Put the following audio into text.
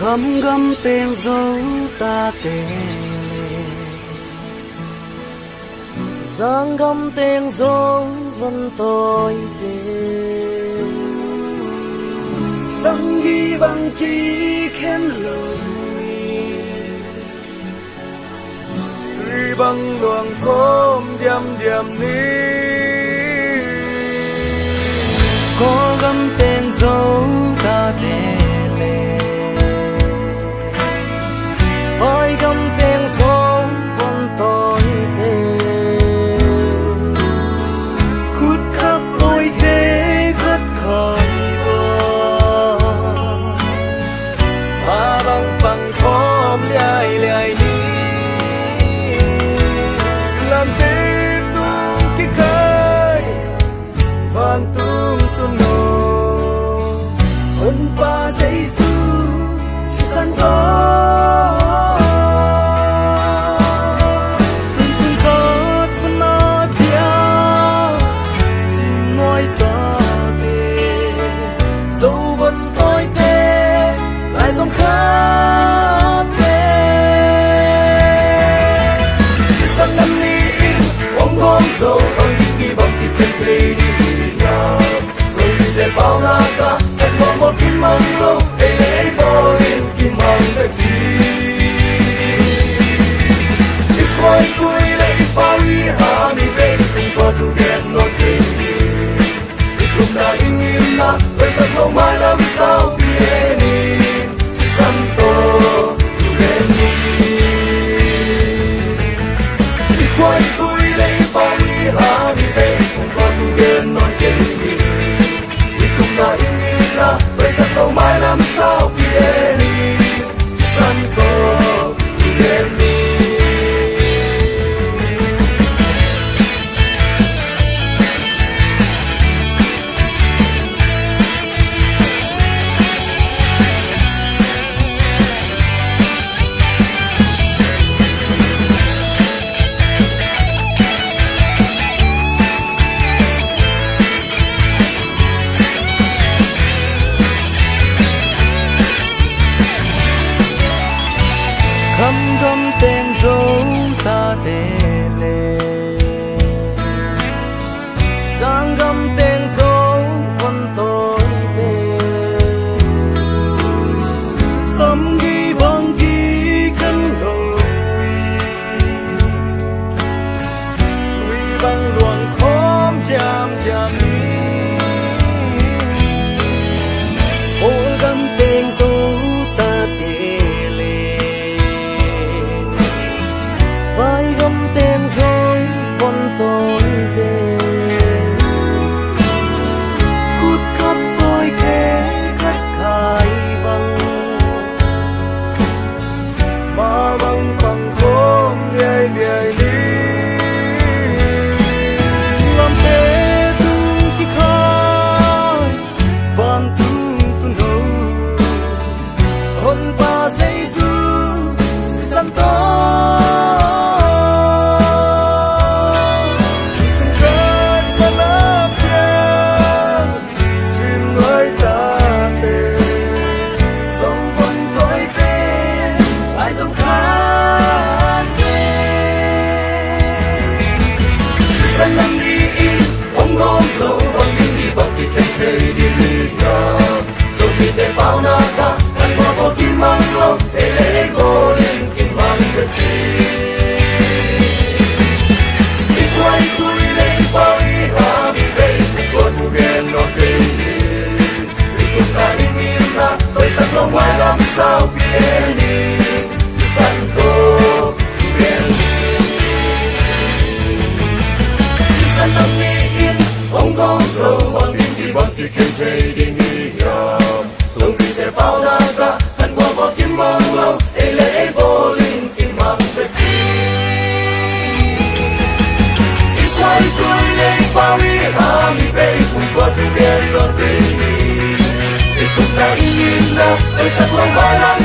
khăm găm tên dấu ta tê giang găm tên dấu vẫn tôi tên sang ghi bằng ký khen lời ghi bằng luồng khóm điềm điềm ní có găm tên dấu ta tê với găm tên dấu vẫn tôi tên khút khắc tôi thế khất khởi bờ mà bằng khóm liai liai đi làm thế tung cái cây vang tung tung nô ơn ba giây xưa sự săn đó dấu bằng kỳ bằng thì khen thầy đi nhà rồi thì để bao na ta em có một kim mang lâu để lấy bao lên kim mang đất chi đi quay cuối lấy bao đi hà mi về không có chủ đèn nổi tình đi cùng ta đi nghiêm na với giấc lâu mai làm sao biết đi si santo chủ đèn đi quay cuối lấy bao đi hà đi về không có chủ đêm non kinh đi đi cùng ta yên nghĩ là với giấc lâu mai làm sao biết đi si santo chủ đêm đi khăm găm tên dấu ta tê lê giang găm tên dấu vẫn tôi tê sắm ghi bằng ghi cân đầu tuy bằng luồng khóm chạm chạm đi ô găm tên dấu ta tê vai găm tên dấu vẫn tôi tên cút khắp tôi khẽ khất khai bằng mà bằng khóm liai liai đi xin làm thế tung cái khói vang tung tung nô hôn ba giây du si santo dấu bằng đi bằng thì khen thầy đi nhà rồi thì để bao na ta ăn qua bao kim mang lâu để lấy cô lên kim mang đất chi đi quay cuối lấy bao đi hà đi về không có chủ đèn nó về đi cùng ta đi nghiêm na với sắc lòng ngoài làm sao biết đi si santo chủ đèn si santo ông con dấu bằng thì khen thầy đi nhà rồi thì để bao na ta ăn qua bao kim mang lâu để lấy bao linh kim mang đất chi đi quay cuối lấy bao đi hà mi về cùng qua chủ đèn lo tình đi cùng ta đi nhìn na với sắc lòng ba làm